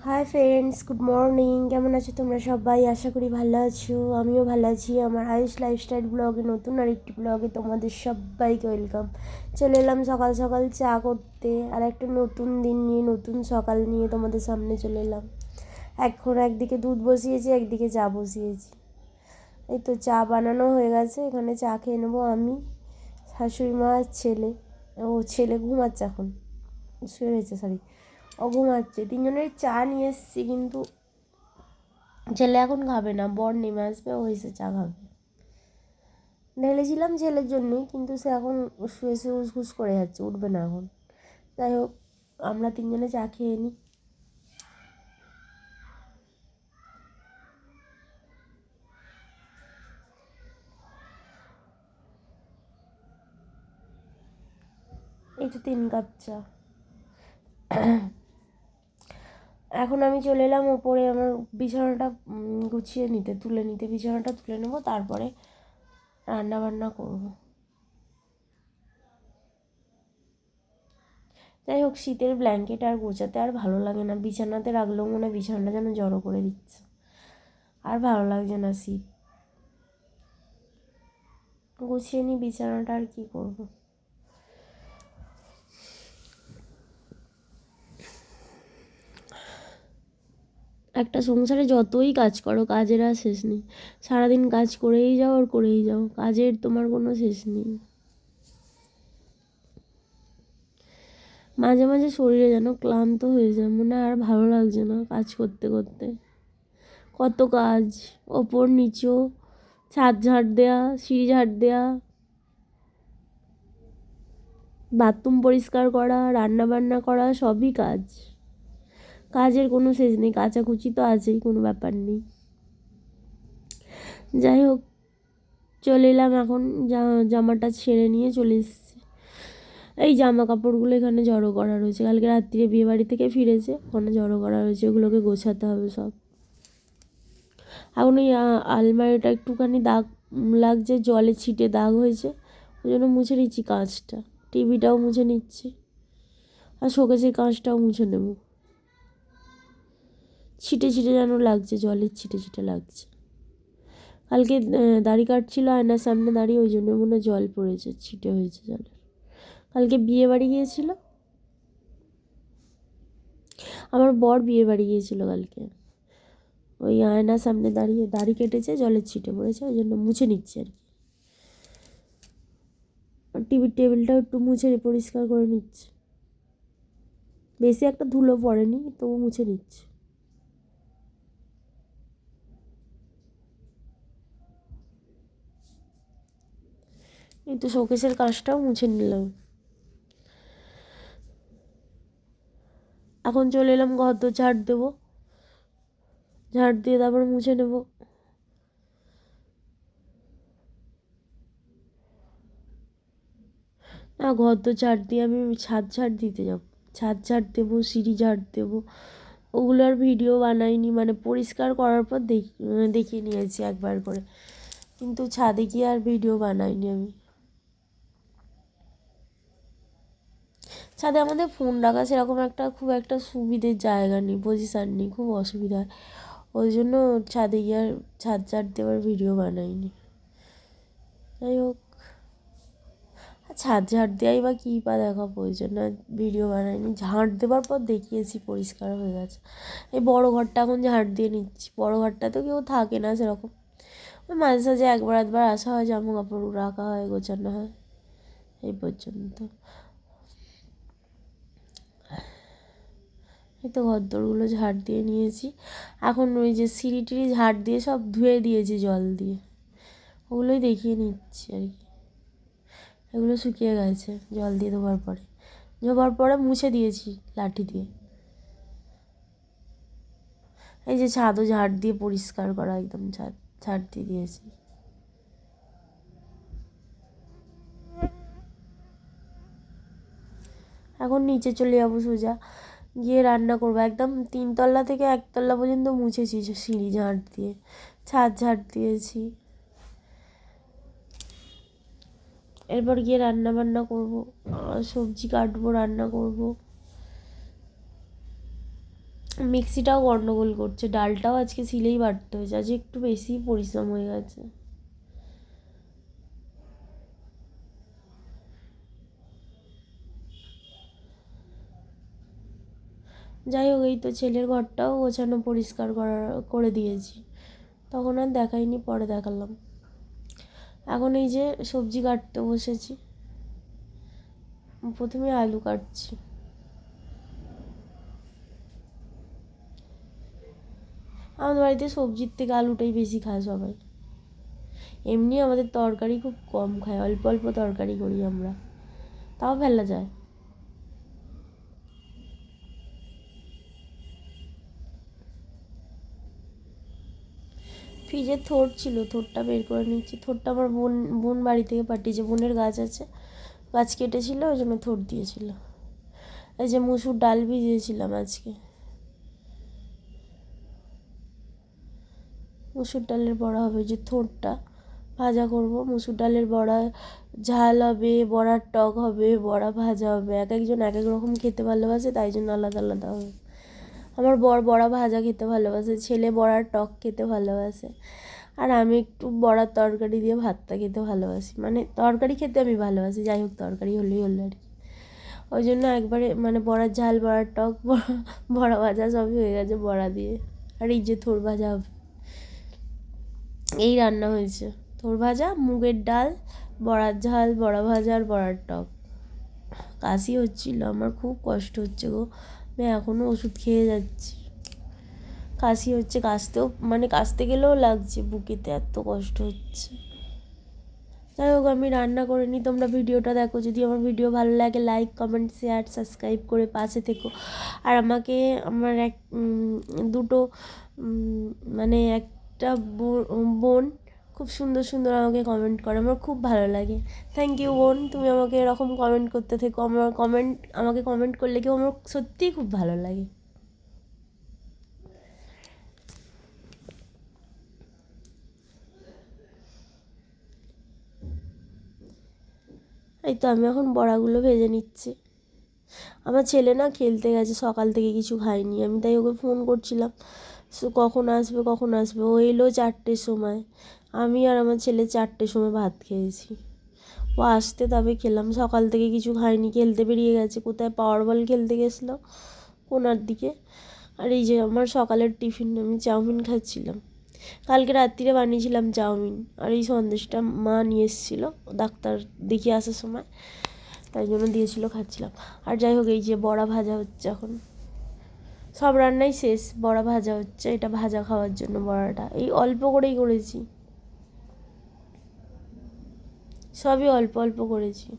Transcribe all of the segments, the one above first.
Hi friends, good morning. কেমন আছো তোমরা সবাই? আশা করি ভালো আছো। আমিও ভালো আছি। আমার আয়ুষ লাইফস্টাইল ব্লগে নতুন আরেকটি ব্লগে তোমাদের সবাইকে ওয়েলকাম। চলে এলাম সকাল সকাল চা করতে, আর একটা নতুন দিন নিয়ে নতুন সকাল নিয়ে তোমাদের সামনে চলে এলাম। এখন একদিকে দুধ বসিয়েছি, একদিকে চা বসিয়েছি। এই তো চা বানানো হয়ে গেছে, এখানে চা খেয়ে নেবো আমি, শাশুড়ি মা আর ছেলে। ছেলে ঘুমাচ্ছে এখন, শুয়ে রয়েছে, সরি, ও ঘুমাচ্ছে। তিনজনের চা নিয়ে এসেছি, কিন্তু ছেলে এখন খাবে না, বর নেমে আসবে, ও এসে চা খাবে। ঢেলেছিলাম ছেলের জন্যই, কিন্তু সে এখন শুয়ে শুয়ে উসঘুস করে যাচ্ছে, উঠবে না এখন। যাই হোক, আমরা তিনজনে চা খেয়ে নিই। এই তো 3 কাপ চা। এখন আমি চলে এলাম ওপরে আমার বিছানাটা গুছিয়ে নিতে, তুলে নিতে। বিছানাটা তুলে নেবো, তারপরে রান্না বান্না করবো। যাই হোক, শীতের ব্ল্যাঙ্কেট আর গোছাতে আর ভালো লাগে না। বিছানাতে রাখলেও মনে হয় বিছানাটা যেন জড়ো করে দিচ্ছে, আর ভালো লাগছে না। শীত গুছিয়ে নিই বিছানাটা, আর কি করব। একটা সংসারে যতই কাজ করো, কাজের আর শেষ নেই। সারাদিন কাজ করেই যাও আর করেই যাও, কাজের তোমার কোনো শেষ নেই। মাঝে মাঝে শরীরে যেন ক্লান্ত হয়ে যায়, মনে হয় আর ভালো লাগছে না কাজ করতে করতে। কত কাজ, ওপর নিচেও, ছাদ ঝাড় দেয়া, সিঁড়ি ঝাড় দেয়া, বাথরুম পরিষ্কার করা, রান্না বান্না করা, সবই কাজ। কাজের কোনো শেষ নেই। কাচাকুচি তো আছেই, কোনো ব্যাপার নেই। যাই হোক, চলে এলাম এখন। জামাটা ছেড়ে নিয়ে চলে এসেছি। এই জামা কাপড়গুলো এখানে জড়ো করা রয়েছে, কালকে রাত্রিরে বিয়ে বাড়ি থেকে ফিরেছে, ওখানে জড়ো করা রয়েছে, ওগুলোকে গোছাতে হবে সব। এখন ওই আলমারিটা একটুখানি দাগ লাগছে, জলে ছিটে দাগ হয়েছে, ওই জন্য মুছে নিচ্ছি কাঁচটা। টিভিটাও মুছে নিচ্ছি, আর শোকেসের কাঁচটাও মুছে নেব। ছিটে ছিটে যেন লাগছে, জলের ছিটে ছিটে লাগছে। কালকে দাড়ি কাটছিল আয়নার সামনে দাঁড়িয়ে, ওই জন্য মনে জল পড়েছে, ছিটে হয়েছে জলের। কালকে বিয়ে বাড়ি গিয়েছিল, আমার বর বিয়ে বাড়ি গিয়েছিল কালকে। ওই আয়নার সামনে দাঁড়িয়ে দাড়ি কেটেছে, জলের ছিটে পড়েছে, ওই জন্য মুছে নিচ্ছে আর কি। আর টিভির টেবিলটাও একটু মুছে পরিষ্কার করে নিচ্ছে। বেশি একটা ধুলো পড়েনি, তবু মুছে নিচ্ছে। এই তো শোকেসের কাঁচটাও মুছে নিলাম। এখন চলে এলাম ঘর তো ঝাড় দেবো, ঝাড় দিয়ে তারপর মুছে নেব। না, ঘর তো ঝাড় দিয়ে আমি ছাদ ঝাড় দিতে যাব। ছাদ ঝাড় দেবো, সিঁড়ি ঝাড় দেবো, ওগুলো আর ভিডিও বানাইনি। মানে পরিষ্কার করার পর দেখিয়ে নিয়েছি একবার করে, কিন্তু ছাদে গিয়ে আর ভিডিও বানাইনি আমি। ছাদে আমাদের ফোন রাখা সেরকম একটা খুব একটা সুবিধের জায়গা নেই, পজিশান নেই, খুব অসুবিধা হয়। ওই জন্য ছাদে গিয়ে আর ছাদ ঝাড় দেওয়ার ভিডিও বানাইনি। যাই হোক, ছাদ ঝাড় দেওয়াই বা কী বা দেখাবো, ওই জন্য ভিডিও বানাইনি। ঝাড় দেওয়ার পর দেখিয়েছি পরিষ্কার হয়ে গেছে। এই বড়ো ঘরটা এখন ঝাড় দিয়ে নিচ্ছি। বড়ো ঘরটা তো কেউ থাকে না সেরকম, ওই মাঝে সাঝে একবার আধবার আসা হয়, জামা কাপড় রাখা হয়, গোছানো হয়, এই পর্যন্ত। এই তো ঘরদোরগুলো ঝাড় দিয়ে নিয়েছি। এখন ওই যে সিঁড়ি টিড়ি ঝাড় দিয়ে সব ধুয়ে দিয়েছি জল দিয়ে, ওগুলোই দেখিয়ে নিচ্ছি আর কি। এগুলো শুকিয়ে গেছে জল দিয়ে ধোবার পরে মুছে দিয়েছি লাঠি দিয়ে। এই যে ছাদও ঝাড় দিয়ে পরিষ্কার করা, একদম ঝাড় দিয়ে দিয়েছি। এখন নিচে চলে যাবো সোজা, গিয়ে রান্না করবো। একদম 3 তলা থেকে 1 তলা পর্যন্ত মুছেছি সিঁড়ি ঝাড় দিয়ে, ছাদ ঝাড় দিয়েছি। এরপর গিয়ে রান্না বান্না করবো, সবজি কাটবো, রান্না করবো। মিক্সিটাও গন্ডগোল করছে, ডালটাও আজকে সিলেই বাটতে হয়েছে, আজকে একটু বেশি পরিশ্রম হয়ে গেছে। যাই হোক, এই তো ছেলের ঘরটাও গোছানো পরিষ্কার করে দিয়েছি, তখন আর দেখাইনি, পরে দেখালাম। এখন এই যে সবজি কাটতে বসেছি, প্রথমে আলু কাটছি। আমাদের বাড়িতে সবজির থেকে আলুটাই বেশি খায় সবাই। এমনি আমাদের তরকারি খুব কম খায়, অল্প অল্প তরকারি করি আমরা, তাও ফেলা যায়। ফ্রিজে থোড় ছিল, থোড়টা বের করে নিচ্ছি। থোড়টা আমার বোন বাড়ি থেকে পাঠিয়েছে, বোনের গাছ আছে, গাছ কেটেছিল, ওই জন্য থোড় দিয়েছিল। এই যে মুসুর ডাল ভিজিয়েছিলাম আজকে, মুসুর ডালের বড়া হবে, যে থোড়টা ভাজা করব। মুসুর ডালের বড়া ঝাল হবে, বড়ার টক হবে, বড়া ভাজা হবে। এক একজন এক এক রকম খেতে ভালোবাসে, তাই জন্য আলাদা আলাদা হবে। আমার বড়া ভাজা খেতে ভালোবাসে, ছেলে বড়ার টক খেতে ভালোবাসে, আর আমি একটু বড়ার তরকারি দিয়ে ভাতটা খেতে ভালোবাসি। মানে তরকারি খেতে আমি ভালোবাসি, যাই হোক তরকারি হলেই হলো আর কি। ওই জন্য একবারে মানে বড়ার ঝাল, বড়ার টক, বড়া ভাজা সবই হয়ে গেছে বড়া দিয়ে। আর এই যে থোড় ভাজা হবে, এই রান্না হয়েছে। থোড় ভাজা, মুগের ডাল, বড়ার ঝাল, বড়া ভাজা আর বড়ার টক। কাশি হচ্ছিল আমার, খুব কষ্ট হচ্ছে গো, আমি এখনও ওষুধ খেয়ে যাচ্ছি। কাশি হচ্ছে, কাশতেও মানে কাশতে গেলেও লাগছে বুকেতে, এত কষ্ট হচ্ছে। যাই হোক, আমি রান্না করে নিই, তোমরা ভিডিওটা দেখো। যদি আমার ভিডিও ভালো লাগে, লাইক কমেন্ট শেয়ার সাবস্ক্রাইব করে পাশে থেকো। আর আমাকে আমার দুটো মানে একটা বোন খুব সুন্দর সুন্দর আমাকে কমেন্ট করে, আমার খুব ভালো লাগে। থ্যাংক ইউ বোন, তুমি আমাকে এরকম কমেন্ট করতে থেকো। আমাকে কমেন্ট করলে কেউ আমার সত্যিই খুব ভালো লাগে। এই তো আমি এখন বড়াগুলো ভেজে নিচ্ছি। আমার ছেলে না খেলতে গেছে, সকাল থেকে কিছু খায়নি, আমি তাই ওকে ফোন করছিলাম কখন আসবে কখন আসবে। ও এলো 4টের সময়, আমি আর আমার ছেলে 4টের সময় ভাত খেয়েছি। ও আসতে তবে খেলাম, সকাল থেকে কিছু খায়নি, খেলতে বেরিয়ে গেছে। কোথায় পাওয়ার বল খেলতে গেছিলো কোনার দিকে। আর এই যে আমার সকালের টিফিন, আমি চাউমিন খাচ্ছিলাম। কালকে রাত্রিরে বানিয়েছিলাম চাউমিন, আর এই সন্দেশটা মা নিয়ে এসেছিলো ডাক্তার দেখিয়ে আসার সময়, তাই জন্য দিয়েছিল, খাচ্ছিলাম। আর যাই হোক, এই যে বড়া ভাজা হচ্ছে এখন, সব রান্নাই শেষ, বড়া ভাজা হচ্ছে। এটা ভাজা খাওয়ার জন্য বড়াটা এই অল্প করেই করেছি, সবই অল্প অল্প করেছি।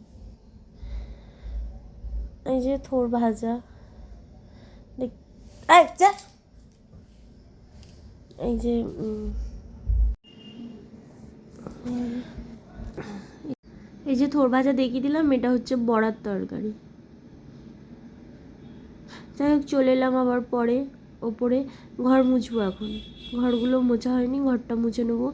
এই যে থোড় ভাজা, দেখ যা, এই যে এই যে থোড় ভাজা দেখিয়ে দিলাম, এটা হচ্ছে বড়ার তরকারি। যাই হোক, চলে এলাম আবার পরে ওপরে, ঘর মুছবো এখন। ঘরগুলো মোছা হয়নি, ঘরটা মুছে নেবো।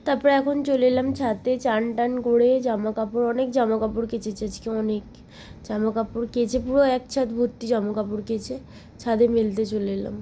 তারপরে এখন চলে এলাম ছাদে, চান টান করে জামা কাপড়, অনেক জামা কাপড় কেচেছি আজকে, অনেক জামা কাপড় কেচে, পুরো এক ছাদ ভর্তি জামা কাপড় কেচে ছাদে মেলতে চলে এলাম।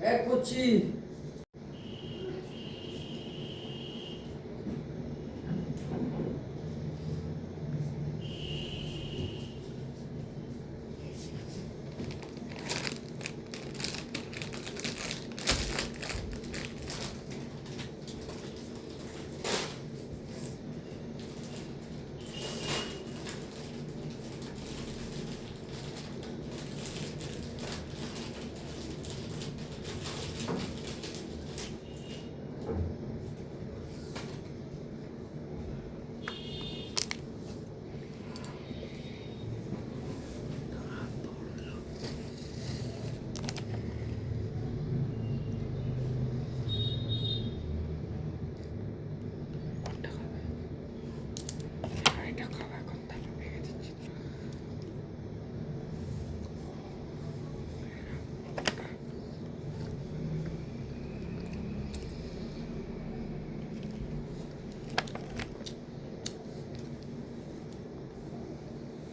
এক করছি।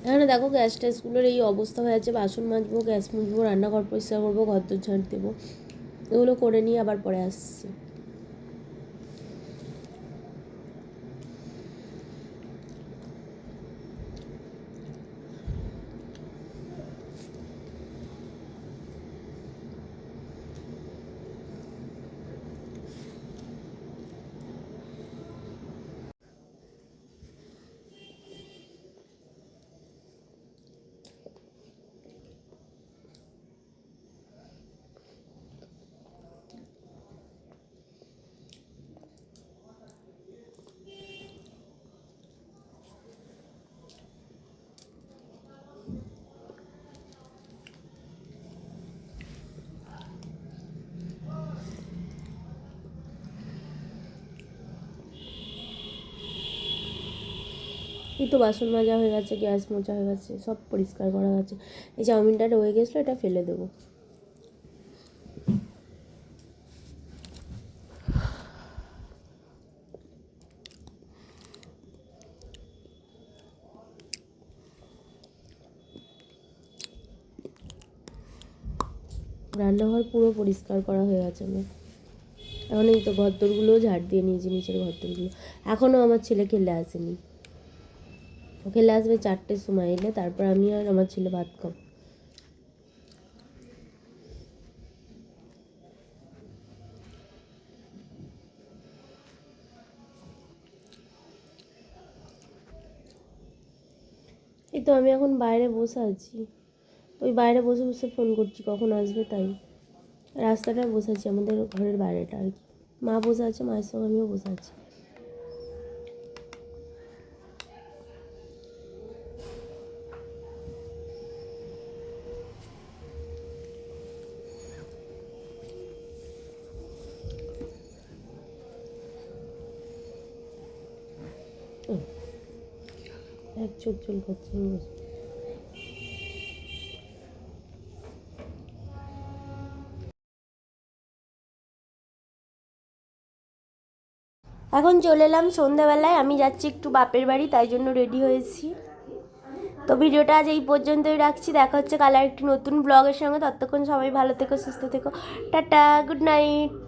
এখানে দেখো গ্যাস ট্যাসগুলোর এই অবস্থা হয়ে আছে। বাসন মাজবো, গ্যাস মুছবো, রান্নাঘর পরিষ্কার করবো, ঘর দোর ঝাঁট দেবো, এগুলো করে নিয়ে আবার পরে আসছি। এই তো বাসন মাজা হয়ে গেছে, গ্যাস মোছা হয়ে গেছে, সব পরিষ্কার করা গেছে। এই চাউমিনটা রয়ে গেছিলো, এটা ফেলে দেবো। রান্নাঘর পুরো পরিষ্কার করা হয়ে গেছে আমার। এখন এই তো ঘরদোরগুলোও ঝাড় দিয়ে নিয়েছি, নিচের ঘরদোরগুলো। এখনও আমার ছেলে খেলে আসেনি, ও খেলে আসবে 4টের সময়, এলে তারপর আমি আর আমার ছেলে ভাত খাবো। এই তো আমি এখন বাইরে বসে আছি, ওই বাইরে বসে বসে ফোন করছি কখন আসবে তাই। রাস্তাটায় বসে আছি, আমাদের ঘরের বাইরেটা আর কি। মা বসে আছে, মায়ের সঙ্গে আমিও বসে আছি। এক চোখ চুল করছে। এখন চলে এলাম সন্ধ্যাবেলায়, আমি যাচ্ছি একটু বাপের বাড়ি, তাই জন্য রেডি হয়েছি। তো ভিডিওটা আজ এই পর্যন্তই রাখছি, দেখা হচ্ছে কাল আর একটি নতুন ব্লগের সঙ্গে। ততক্ষণ সবাই ভালো থেকো, সুস্থ থেকো, টাটা, গুড নাইট।